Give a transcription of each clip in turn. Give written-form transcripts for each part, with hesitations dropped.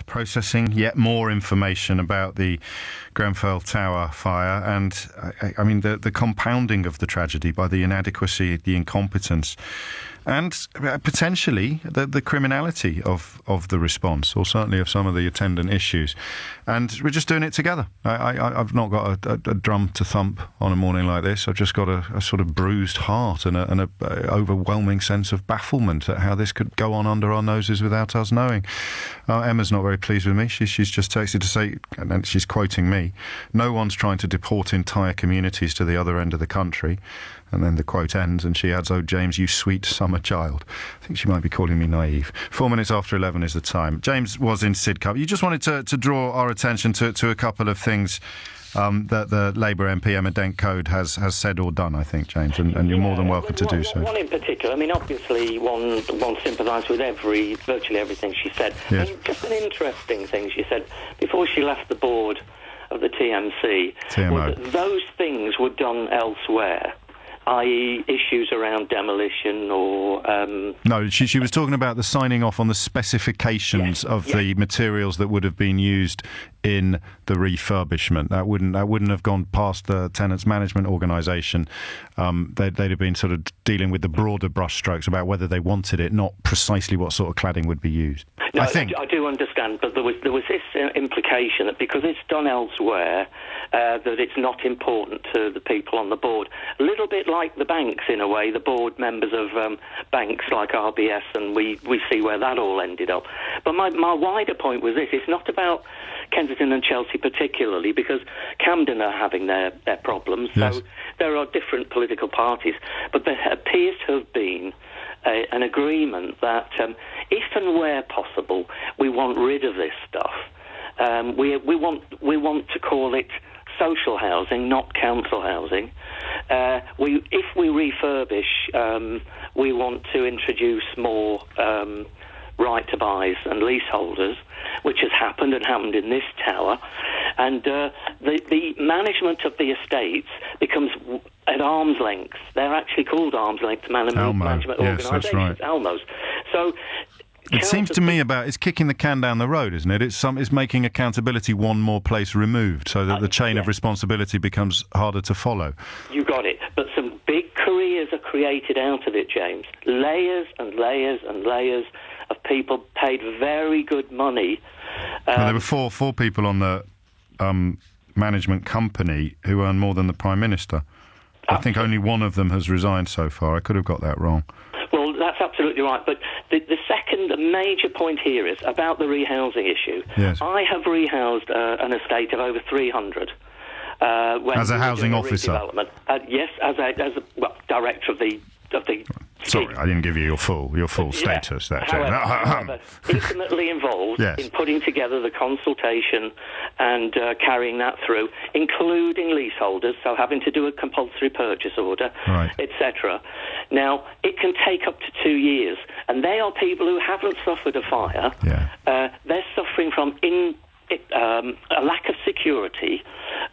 processing yet more information about the Grenfell Tower fire, and I mean the compounding of the tragedy by the inadequacy, the incompetence, and potentially the criminality of the response, or certainly of some of the attendant issues. And we're just doing it together. I've not got a drum to thump on a morning like this. I've just got a sort of bruised heart and an overwhelming sense of bafflement at how this could go on under our noses without us knowing. Emma's not very pleased with me. She's just texted to say, and then she's quoting me, "No one's trying to deport entire communities to the other end of the country." And then the quote ends, and she adds, "Oh, James, you sweet summer child." I think she might be calling me naive. 4 minutes after 11 is the time. James was in Sidcup. You just wanted to draw our attention to a couple of things that the Labour MP Emma Dent-Coad has said or done, I think, James, and you're more than welcome to do so. One in particular, I mean, obviously one sympathised with virtually everything she said. Yes. I mean, just an interesting thing she said before she left the board of the TMO. Was that those things were done elsewhere, i.e. issues around demolition or... No, she was talking about the signing off on the specifications of the materials that would have been used in the refurbishment. That wouldn't have gone past the tenants management organisation. They'd have been sort of dealing with the broader brushstrokes about whether they wanted it, not precisely what sort of cladding would be used. No, I do understand, but there was this implication that because it's done elsewhere, that it's not important to the people on the board. A little bit like the banks, in a way, the board members of banks like RBS, and we see where that all ended up. But my wider point was this: it's not about Kensington and Chelsea particularly, because Camden are having their problems. Yes. So there are different political parties, but there appears to have been an agreement that if and where possible, we want rid of this stuff. We want to call it social housing, not council housing. If we refurbish, we want to introduce more right to buys and leaseholders, which has happened in this tower. And the management of the estates becomes at arm's length. They're actually called arm's length management organisations. That's right. Almos. So it seems to me it's kicking the can down the road, isn't it? It's making accountability one more place removed, so that the chain of responsibility becomes harder to follow. You got it. But some big careers are created out of it, James. Layers and layers and layers of people paid very good money. There were four people on the management company who earn more than the Prime Minister. I think only one of them has resigned so far. I could have got that wrong. Well, that's absolutely right. But the second major point here is about the rehousing issue. Yes. I have rehoused an estate of over 300. As a housing officer? Yes, as a director of the Sorry, I didn't give you your full status there. However, intimately involved in putting together the consultation and carrying that through, including leaseholders, so having to do a compulsory purchase order, etc. Now, it can take up to 2 years, and they are people who haven't suffered a fire. Yeah. They're suffering from a lack of security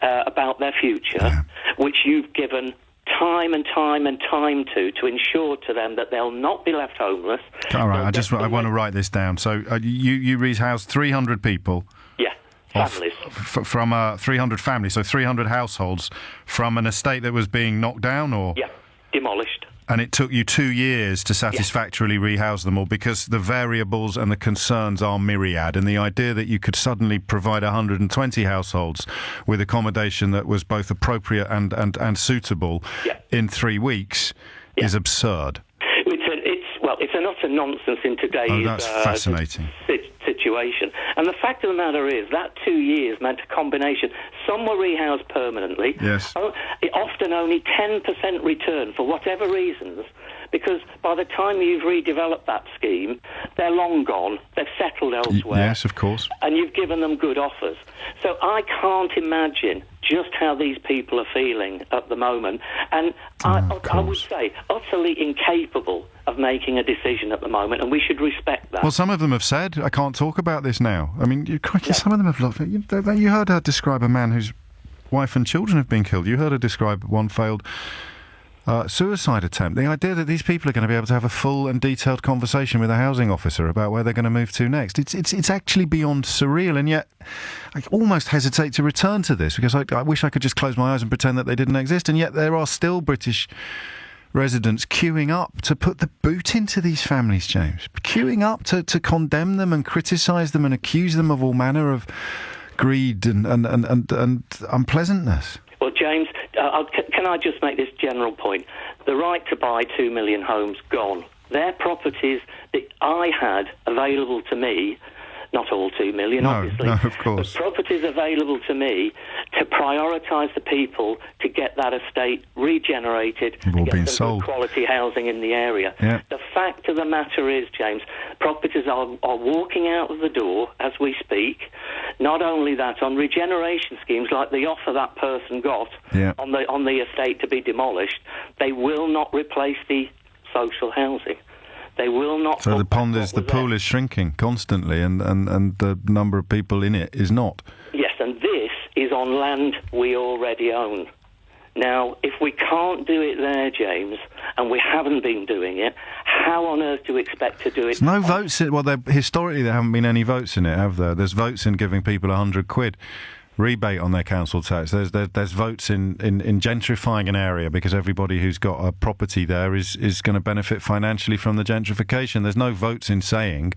about their future, which you've given time and time and time to ensure to them that they'll not be left homeless. All right, I want to write this down. So you rehoused 300 people. Yeah, families. From 300 families, so 300 households from an estate that was being knocked down, or? Yeah, demolished. And it took you 2 years to satisfactorily rehouse them all, because the variables and the concerns are myriad, and the idea that you could suddenly provide 120 households with accommodation that was both appropriate and suitable in 3 weeks is absurd. It's an utter nonsense in today's that's fascinating. Situation. And the fact of the matter is that 2 years meant a combination. Some were rehoused permanently. Yes. Often only 10% return for whatever reasons, because by the time you've redeveloped that scheme, they're long gone. They've settled elsewhere. Yes, of course. And you've given them good offers. So I can't imagine just how these people are feeling at the moment. And I would say utterly incapable of making a decision at the moment, and we should respect that. Well, some of them have said, I can't talk about this now. I mean, some of them have loved it. You heard her describe a man whose wife and children have been killed. You heard her describe one failed suicide attempt. The idea that these people are going to be able to have a full and detailed conversation with a housing officer about where they're going to move to next. It's actually beyond surreal, and yet I almost hesitate to return to this because I wish I could just close my eyes and pretend that they didn't exist, and yet there are still British residents queuing up to put the boot into these families, James. Queuing up to condemn them and criticise them and accuse them of all manner of greed and unpleasantness. Well, James, can I just make this general point? The right to buy 2 million homes, gone. They're properties that I had available to me, not all 2 million, obviously. No, of course. But properties available to me to prioritise the people to get that estate regenerated and get some good quality housing in the area. Yeah. The fact of the matter is, James, properties are walking out of the door as we speak. Not only that, on regeneration schemes like the offer that person got on the estate to be demolished, they will not replace the social housing. They will not. So the pool is shrinking constantly, and the number of people in it is not. Yes, and this is on land we already own. Now, if we can't do it there, James, and we haven't been doing it, how on earth do we expect to do it? There's no votes in. Well, historically there haven't been any votes in it, have there? There's votes in giving people £100 rebate on their council tax. There's votes in gentrifying an area because everybody who's got a property there is going to benefit financially from the gentrification. There's no votes in saying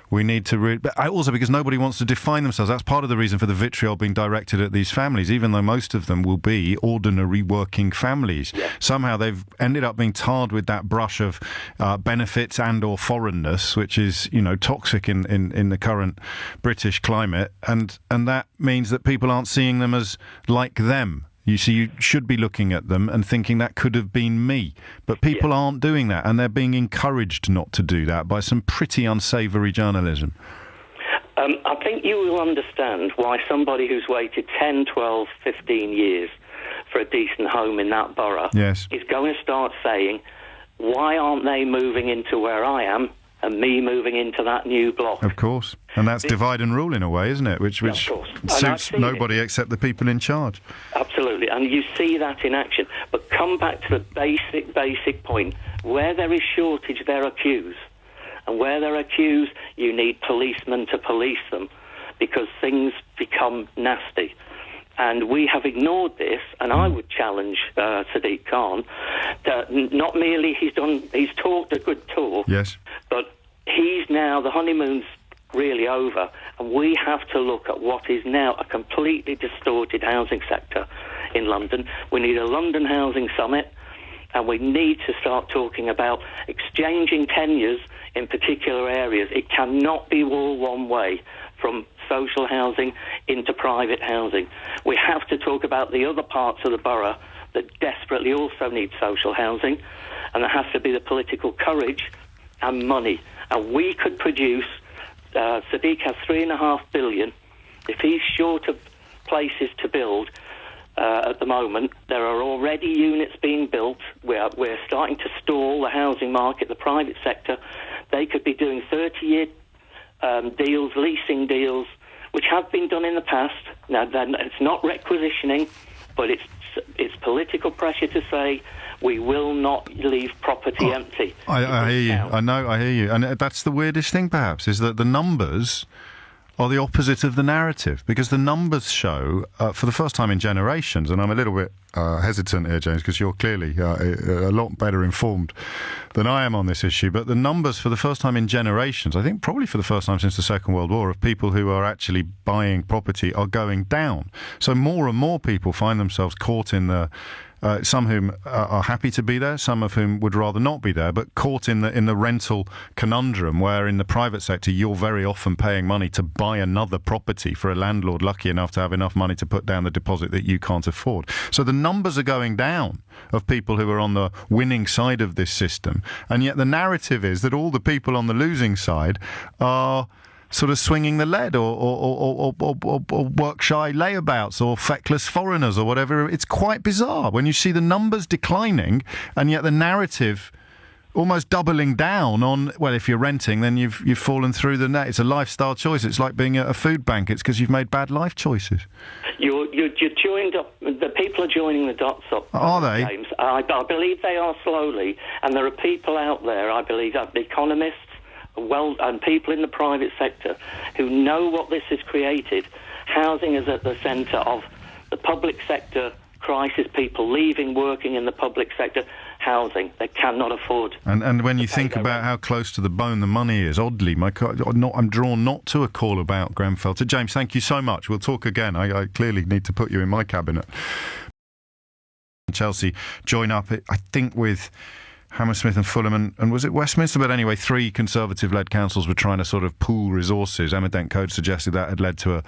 we need to... But also because nobody wants to define themselves. That's part of the reason for the vitriol being directed at these families, even though most of them will be ordinary working families. Yeah. Somehow they've ended up being tarred with that brush of benefits and or foreignness, which is, toxic in the current British climate. And that means that people aren't seeing them as like them. You see, you should be looking at them and thinking that could have been me. But people aren't doing that, and they're being encouraged not to do that by some pretty unsavoury journalism. I think you will understand why somebody who's waited 10, 12, 15 years for a decent home in that borough is going to start saying, why aren't they moving into where I am and me moving into that new block? Of course. And that's divide and rule in a way, isn't it? Which suits nobody except the people in charge. Absolutely. And you see that in action. But come back to the basic point. Where there is shortage, there are queues. And where there are queues, you need policemen to police them because things become nasty. And we have ignored this, and I would challenge Sadiq Khan that not merely he's talked a good talk, but he's now, the honeymoon's really over, and we have to look at what is now a completely distorted housing sector in London. We need a London Housing Summit, and we need to start talking about exchanging tenures in particular areas. It cannot be all one way from social housing into private housing. We have to talk about the other parts of the borough that desperately also need social housing, and there has to be the political courage and money. And we could produce, Sadiq has £3.5 billion. If he's short of places to build at the moment, there are already units being built. We're starting to stall the housing market, the private sector. They could be doing 30-year deals, leasing deals, which have been done in the past. Now, it's not requisitioning, but it's political pressure to say we will not leave property empty. I hear you. I hear you. And that's the weirdest thing, perhaps, is that the numbers are the opposite of the narrative, because the numbers show, for the first time in generations, and I'm a little bit hesitant here, James, because you're clearly a lot better informed than I am on this issue, but the numbers for the first time in generations, I think probably for the first time since the Second World War, of people who are actually buying property are going down. So more and more people find themselves caught in the some whom are happy to be there, some of whom would rather not be there, but caught in the rental conundrum where in the private sector you're very often paying money to buy another property for a landlord lucky enough to have enough money to put down the deposit that you can't afford. So the numbers are going down of people who are on the winning side of this system, and yet the narrative is that all the people on the losing side are sort of swinging the lead or work-shy layabouts or feckless foreigners or whatever. It's quite bizarre when you see the numbers declining and yet the narrative almost doubling down on, well, if you're renting, then you've fallen through the net. It's a lifestyle choice. It's like being at a food bank. It's because you've made bad life choices. You're joined up. The people are joining the dots up. Are they? James. I believe they are slowly, and there are people out there, I believe, economists, and people in the private sector who know what this has created. Housing is at the centre of the public sector crisis, people leaving working in the public sector. Housing, they cannot afford. And when you think about how close to the bone the money is, oddly, I'm drawn not to a call about Grenfell. To James, thank you so much. We'll talk again. I clearly need to put you in my cabinet. Chelsea join up, I think, with Hammersmith and Fulham and was it Westminster? But anyway, 3 Conservative-led councils were trying to sort of pool resources. Emma Dent-Coad suggested that had led to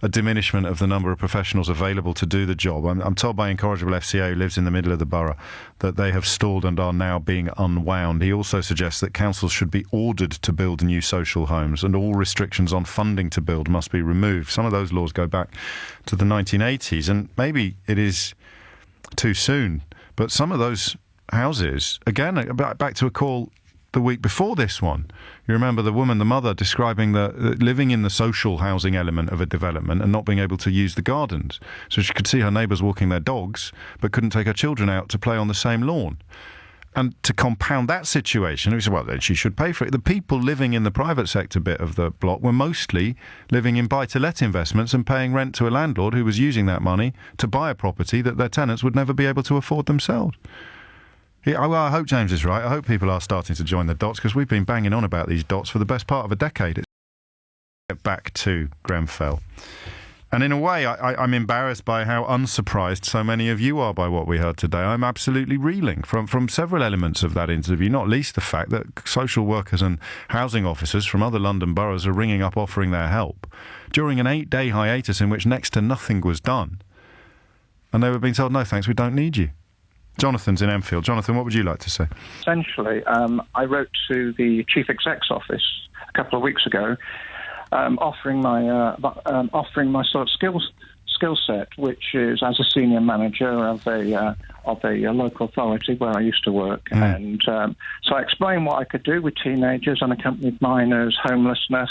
a diminishment of the number of professionals available to do the job. I'm told by Incorrigible FCA, who lives in the middle of the borough, that they have stalled and are now being unwound. He also suggests that councils should be ordered to build new social homes and all restrictions on funding to build must be removed. Some of those laws go back to the 1980s, and maybe it is too soon, but some of those houses, again, back to a call the week before this one. You remember the woman, the mother, describing the living in the social housing element of a development and not being able to use the gardens. So she could see her neighbours walking their dogs, but couldn't take her children out to play on the same lawn. And to compound that situation, we said, well, then she should pay for it. The people living in the private sector bit of the block were mostly living in buy-to-let investments and paying rent to a landlord who was using that money to buy a property that their tenants would never be able to afford themselves. Yeah, well, I hope James is right. I hope people are starting to join the dots, because we've been banging on about these dots for the best part of a decade. Get back to Grenfell. And in a way, I'm embarrassed by how unsurprised so many of you are by what we heard today. I'm absolutely reeling from several elements of that interview, not least the fact that social workers and housing officers from other London boroughs are ringing up offering their help during an 8-day hiatus in which next to nothing was done. And they were being told, no thanks, we don't need you. Jonathan's in Enfield. Jonathan, what would you like to say? Essentially, I wrote to the Chief Exec's office a couple of weeks ago, offering my sort of skill set, which is as a senior manager of a local authority where I used to work. And so I explained what I could do with teenagers, unaccompanied minors, homelessness,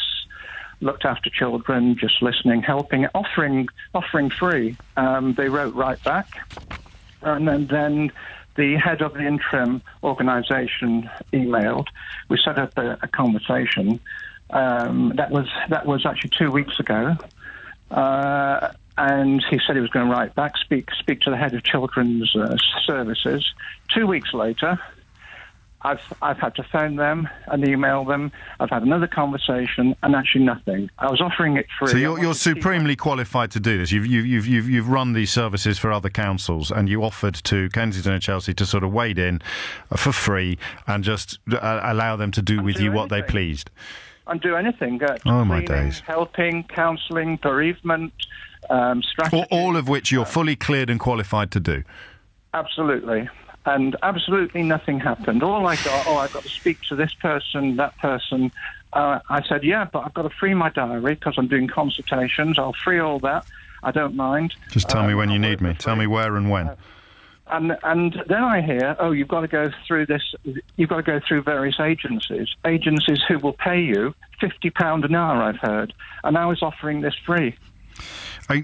looked after children, just listening, helping, offering free. They wrote right back. And then the head of the interim organisation emailed. We set up a conversation. That was actually 2 weeks ago. And he said he was going to write back, speak to the head of children's services. 2 weeks later, I've had to phone them and email them. I've had another conversation, and actually nothing. I was offering it free. So you're supremely qualified to do this. You've run these services for other councils, and you offered to Kensington and Chelsea to sort of wade in for free and just allow them to do with you what they pleased. And do anything. Oh my days! Helping, counselling, bereavement, strategy. All of which you're fully cleared and qualified to do. Absolutely. And absolutely nothing happened. All I got, I've got to speak to this person, that person. I said, yeah, but I've got to free my diary because I'm doing consultations. I'll free all that. I don't mind. Just tell me when you need me. Tell me where and when. And then I hear, you've got to go through this. You've got to go through various agencies who will pay you £50 an hour. I've heard, and I was offering this free.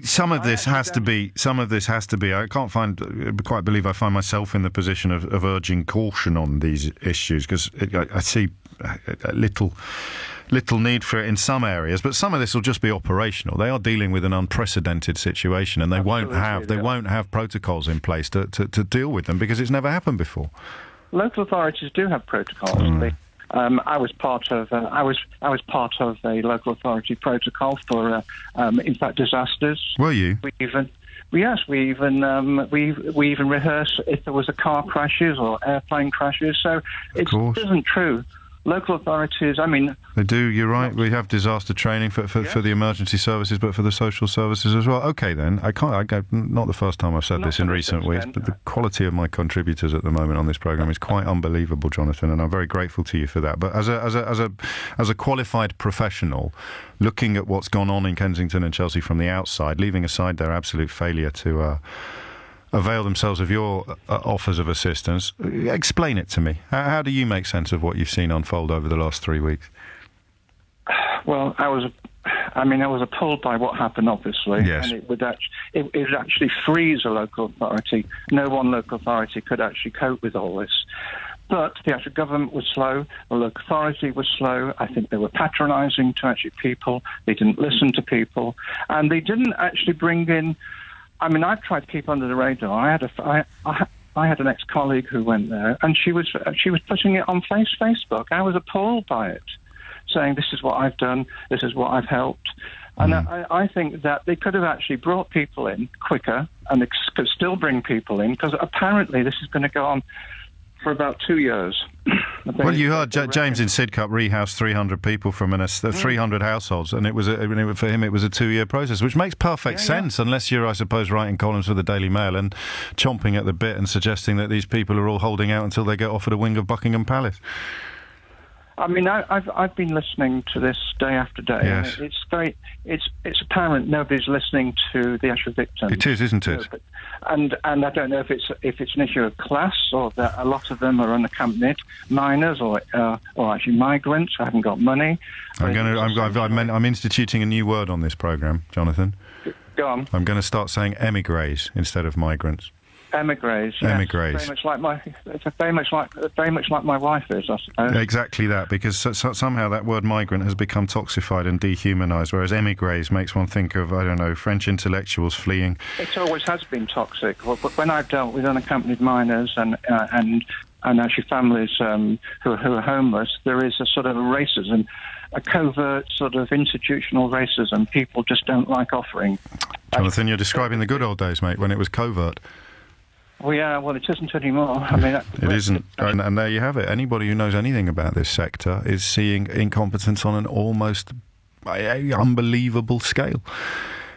Some of this has to be. I can't quite believe I find myself in the position of urging caution on these issues, because I see a little need for it in some areas, but some of this will just be operational. They are dealing with an unprecedented situation, and they won't have protocols in place to deal with them, because it's never happened before. Local authorities do have protocols. I was part of a local authority protocol for, in fact, disasters. Were you? We even rehearse if there was a car crashes or airplane crashes. So it isn't true. Local authorities, they do. You're right. We have disaster training for the emergency services, but for the social services as well. Okay, then not the first time I've said this in recent weeks, but the quality of my contributors at the moment on this programme is quite unbelievable, Jonathan, and I'm very grateful to you for that. But as a qualified professional, looking at what's gone on in Kensington and Chelsea from the outside, leaving aside their absolute failure to avail themselves of your offers of assistance, explain it to me. How do you make sense of what you've seen unfold over the last 3 weeks? Well, I I mean, I was appalled by what happened, obviously, Yes. and it would actually freeze a local authority. No one local authority could actually cope with all this. But the actual government was slow, the local authority was slow. I think they were patronising to actually people. They didn't listen to people, and they didn't actually bring in. I mean, I've tried to keep under the radar. I had an ex-colleague who went there, and she was putting it on Facebook. I was appalled by it, saying, "This is what I've done. This is what I've helped." And I think that they could have actually brought people in quicker, and they could still bring people in, because apparently this is going to go on for about 2 years. Well, you heard James in Sidcup rehoused 300 people from 300 households, and for him it was a 2-year process, which makes perfect sense, unless you're, I suppose, writing columns for the Daily Mail and chomping at the bit and suggesting that these people are all holding out until they get offered a wing of Buckingham Palace. I mean, I've been listening to this day after day. Yes. And it's apparent nobody's listening to the actual victims. It is, isn't it? And I don't know if it's an issue of class, or that a lot of them are unaccompanied minors, or actually migrants who haven't got money. I'm instituting a new word on this programme, Jonathan. Go on. I'm going to start saying émigrés instead of migrants. Émigrés. Yes. Émigrés. Very much like my wife is, I suppose. Exactly that, because somehow that word migrant has become toxified and dehumanised, whereas émigrés makes one think of, I don't know, French intellectuals fleeing. It always has been toxic. When I've dealt with unaccompanied minors and actually families who are homeless, there is a sort of racism, a covert sort of institutional racism. People just don't like offering. Jonathan, you're describing the good old days, mate, when it was covert. Well, yeah, well, it isn't anymore. I mean, it isn't. And there you have it. Anybody who knows anything about this sector is seeing incompetence on an almost unbelievable scale.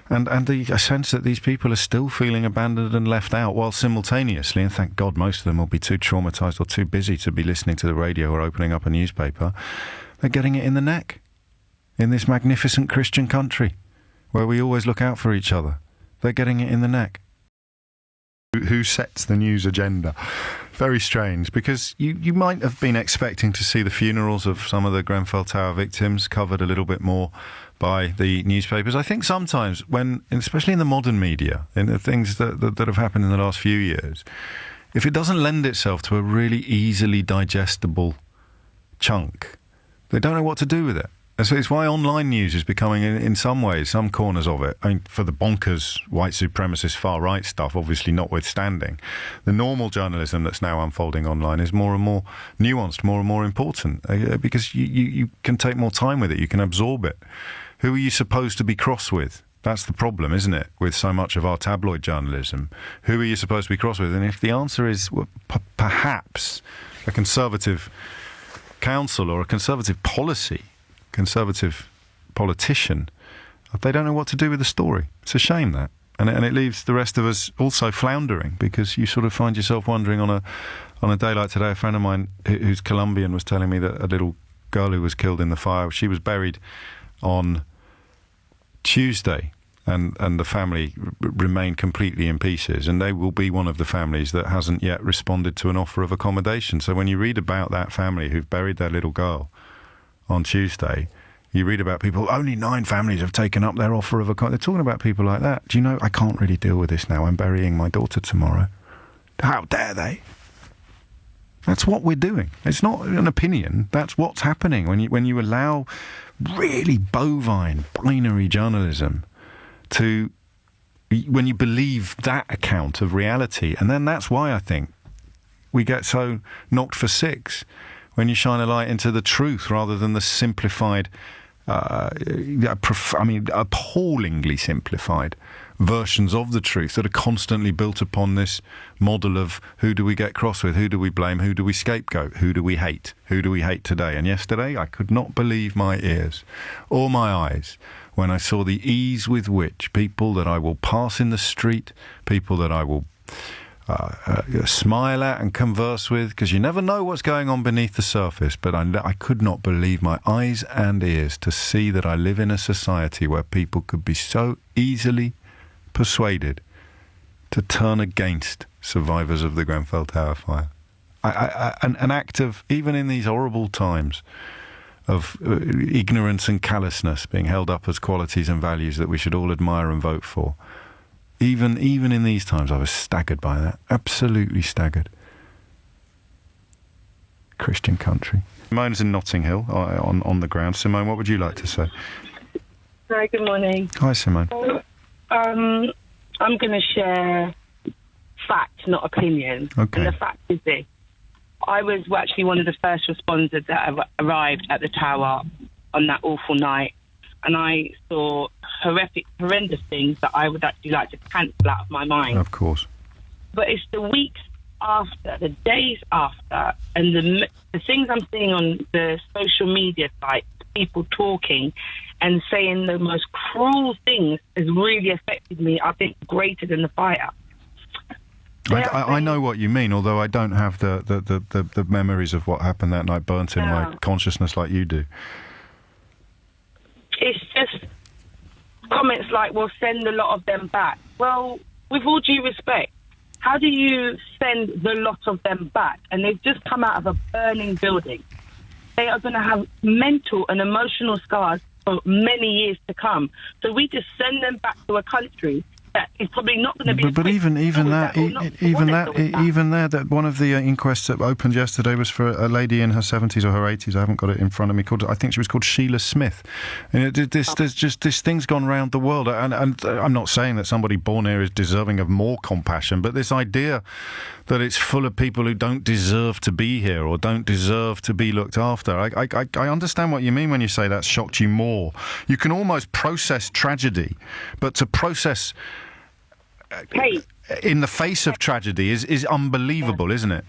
And the sense that these people are still feeling abandoned and left out, while simultaneously, and thank God most of them will be too traumatised or too busy to be listening to the radio or opening up a newspaper, they're getting it in the neck in this magnificent Christian country where we always look out for each other. They're getting it in the neck. Who sets the news agenda? Very strange, because you might have been expecting to see the funerals of some of the Grenfell Tower victims covered a little bit more by the newspapers. I think sometimes when, especially in the modern media, in the things that have happened in the last few years, if it doesn't lend itself to a really easily digestible chunk, they don't know what to do with it. And so it's why online news is becoming, in some ways, some corners of it, I mean, for the bonkers white supremacist far-right stuff, obviously notwithstanding, the normal journalism that's now unfolding online is more and more nuanced, more and more important, because you can take more time with it, you can absorb it. Who are you supposed to be cross with? That's the problem, isn't it, with so much of our tabloid journalism? Who are you supposed to be cross with? And if the answer is perhaps a Conservative council or a Conservative policy, Conservative politician, they don't know what to do with the story. It's a shame, that. And it leaves the rest of us also floundering, because you sort of find yourself wondering on a day like today. A friend of mine who's Colombian was telling me that a little girl who was killed in the fire, she was buried on Tuesday, and the family remained completely in pieces, and they will be one of the families that hasn't yet responded to an offer of accommodation. So when you read about that family who've buried their little girl on Tuesday, you read about people, only 9 families have taken up their offer of a... They're talking about people like that. Do you know, I can't really deal with this now. I'm burying my daughter tomorrow. How dare they? That's what we're doing. It's not an opinion. That's what's happening when you allow really bovine, binary journalism to... when you believe that account of reality. And then that's why I think we get so knocked for six, when you shine a light into the truth rather than the simplified, appallingly simplified versions of the truth that are constantly built upon this model of who do we get cross with, who do we blame, who do we scapegoat, who do we hate today. And yesterday I could not believe my ears or my eyes when I saw the ease with which people that I will pass in the street, people that I will smile at and converse with, because you never know what's going on beneath the surface, but I could not believe my eyes and ears to see that I live in a society where people could be so easily persuaded to turn against survivors of the Grenfell Tower fire. An act of, even in these horrible times, ignorance and callousness being held up as qualities and values that we should all admire and vote for. Even in these times, I was staggered by that. Absolutely staggered. Christian country. Simone's in Notting Hill on the ground. Simone, what would you like to say? Hi, good morning. Hi, Simone. I'm going to share fact, not opinion. Okay. And the fact is this. I was actually one of the first responders that arrived at the tower on that awful night, and I saw horrendous things that I would actually like to cancel out of my mind. Of course. But it's the weeks after, the days after, and the things I'm seeing on the social media sites, people talking and saying the most cruel things has really affected me, I think, greater than the fire. I know what you mean, although I don't have the memories of what happened that night burnt in my consciousness like you do. It's just comments like, well, send a lot of them back. Well, with all due respect, how do you send the lot of them back? And they've just come out of a burning building. They are going to have mental and emotional scars for many years to come. So we just send them back to a country that is probably not going to be. But even there, that one of the inquests that opened yesterday was for a lady in her 70s or her 80s. I haven't got it in front of me. I think she was called Sheila Smith. And there's just this thing's gone round the world. And I'm not saying that somebody born here is deserving of more compassion, but this idea that it's full of people who don't deserve to be here or don't deserve to be looked after. I understand what you mean when you say that shocked you more. You can almost process tragedy, but to process hate in the face of tragedy is unbelievable, isn't it?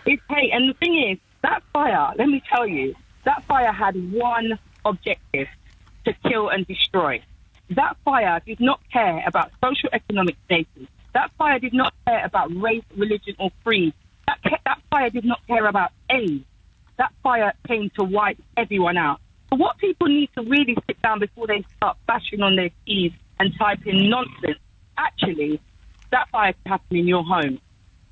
It's hate. And the thing is, that fire, let me tell you, that fire had one objective: to kill and destroy. That fire did not care about social economic status. That fire did not care about race, religion, or creed. That fire did not care about age. That fire came to wipe everyone out. So what people need to really sit down before they start bashing on their keys and type in nonsense, actually, that fire could happen in your home.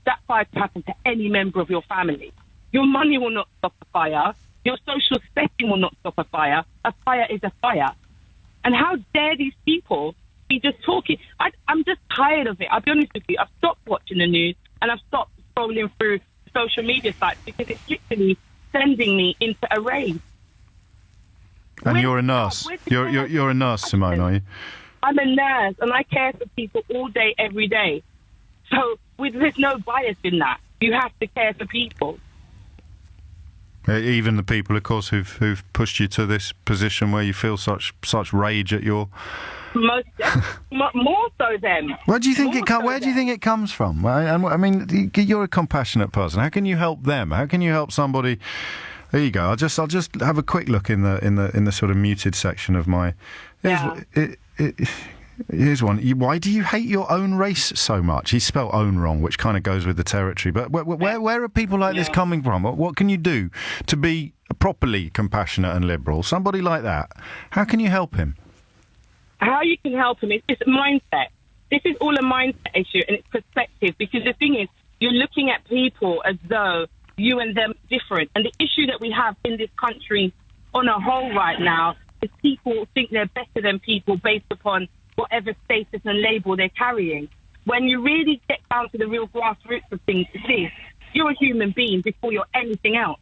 That fire could happen to any member of your family. Your money will not stop a fire. Your social setting will not stop a fire. A fire is a fire. And how dare these people be just talking? I'm just tired of it. I'll be honest with you. I've stopped watching the news and I've stopped scrolling through social media sites because it's literally sending me into a rage. And you're a nurse. You're a nurse, Simone, are you? I'm a nurse and I care for people all day, every day. So there's no bias in that. You have to care for people. Even the people, of course, who've pushed you to this position where you feel such rage at your. More so them. Where do you think it comes from? I mean, you're a compassionate person. How can you help them? How can you help somebody? There you go. I'll just have a quick look in the sort of muted section of my. Here's one. Why do you hate your own race so much? He spelt own wrong, which kind of goes with the territory. But where are people like this coming from? What can you do to be properly compassionate and liberal? Somebody like that. How can you help him? How you can help him is just mindset. This is all a mindset issue and it's perspective. Because the thing is, you're looking at people as though you and them are different. And the issue that we have in this country on a whole right now is people think they're better than people based upon whatever status and label they're carrying. When you really get down to the real grassroots of things, it's this: you're a human being before you're anything else.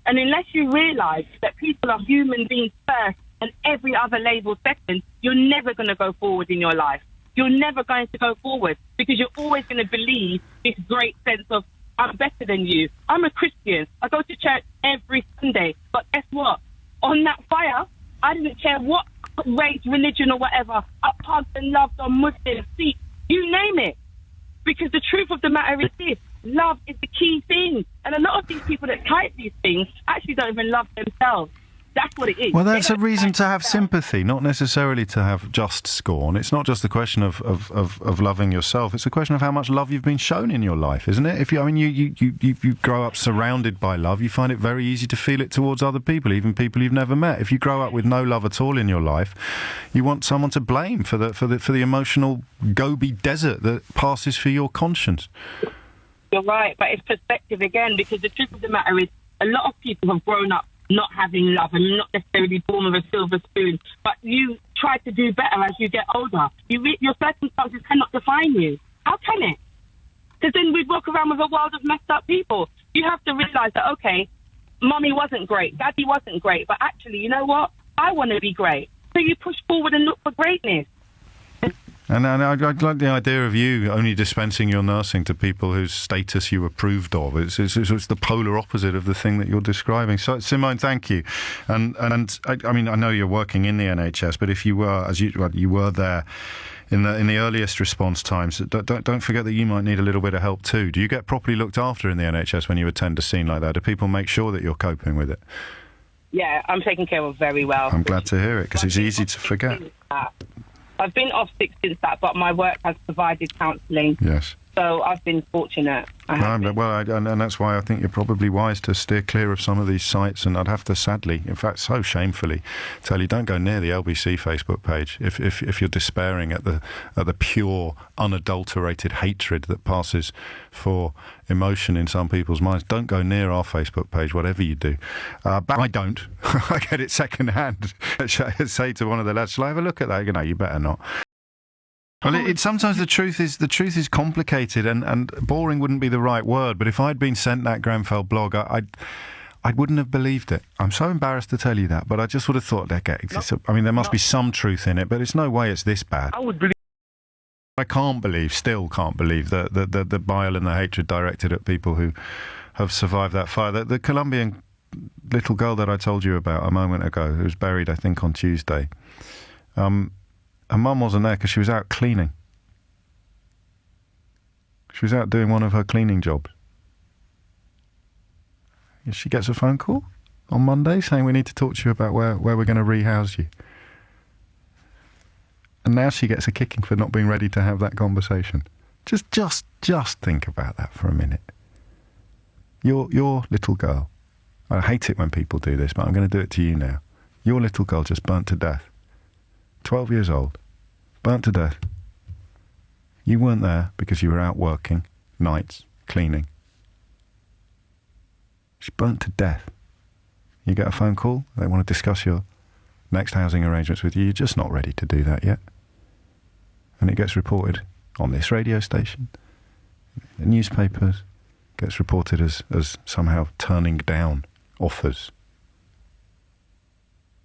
And unless you realise that people are human beings first and every other label second, you're never going to go forward in your life. You're never going to go forward because you're always going to believe this great sense of, I'm better than you. I'm a Christian. I go to church every Sunday. But guess what? On that fire, I didn't care what race, religion or whatever. I hugged and loved on Muslims, Sikh, you name it. Because the truth of the matter is this: love is the key thing. And a lot of these people that type these things actually don't even love themselves. That's what it is. Well, that's a reason to have sympathy, not necessarily to have just scorn. It's not just a question of loving yourself. It's a question of how much love you've been shown in your life, isn't it? You grow up surrounded by love, you find it very easy to feel it towards other people, even people you've never met. If you grow up with no love at all in your life, you want someone to blame for the emotional Gobi desert that passes for your conscience. You're right, but it's perspective again, because the truth of the matter is a lot of people have grown up not having love and not necessarily born with a silver spoon, but you try to do better as you get older. Your circumstances cannot define you. How can it? Because then we walk around with a world of messed up people. You have to realise that, okay, Mummy wasn't great, Daddy wasn't great, but actually, you know what? I want to be great. So you push forward and look for greatness. And I'd like the idea of you only dispensing your nursing to people whose status you approved of. It's the polar opposite of the thing that you're describing. So, Simone, thank you. And I mean, I know you're working in the NHS, but if you were, as you were there in the earliest response times, don't forget that you might need a little bit of help too. Do you get properly looked after in the NHS when you attend a scene like that? Do people make sure that you're coping with it? Yeah, I'm taken care of very well. I'm glad to hear it, because it's easy to forget. I've been off sick since that, but my work has provided counselling. Yes. So I've been fortunate. And that's why I think you're probably wise to steer clear of some of these sites. And I'd have to, sadly, in fact, so shamefully, tell you, don't go near the LBC Facebook page if you're despairing at the pure, unadulterated hatred that passes for emotion in some people's minds. Don't go near our Facebook page, whatever you do. But I don't. I get it secondhand. I say to one of the lads, "Shall I have a look at that?" You better not. Well, sometimes the truth is complicated, and boring wouldn't be the right word. But if I'd been sent that Grenfell blog, I wouldn't have believed it. I'm so embarrassed to tell you that, but I just would have thought there must be some truth in it, but it's no way it's this bad. I still can't believe the bile and the hatred directed at people who have survived that fire. The Colombian little girl that I told you about a moment ago, who was buried, I think, on Tuesday. Her mum wasn't there because she was out cleaning. She was out doing one of her cleaning jobs. She gets a phone call on Monday saying, "We need to talk to you about where we're going to rehouse you." And now she gets a kicking for not being ready to have that conversation. Just think about that for a minute. Your little girl. I hate it when people do this, but I'm going to do it to you now. Your little girl just burnt to death. 12 years old. Burnt to death. You weren't there because you were out working, nights, cleaning. She's burnt to death. You get a phone call, they want to discuss your next housing arrangements with you. You're just not ready to do that yet. And it gets reported on this radio station, the newspapers, gets reported as somehow turning down offers.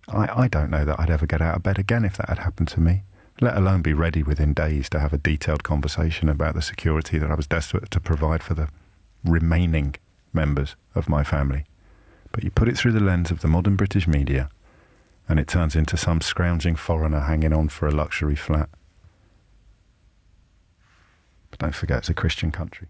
I don't know that I'd ever get out of bed again if that had happened to me, let alone be ready within days to have a detailed conversation about the security that I was desperate to provide for the remaining members of my family. But you put it through the lens of the modern British media, and it turns into some scrounging foreigner hanging on for a luxury flat. But don't forget, it's a Christian country.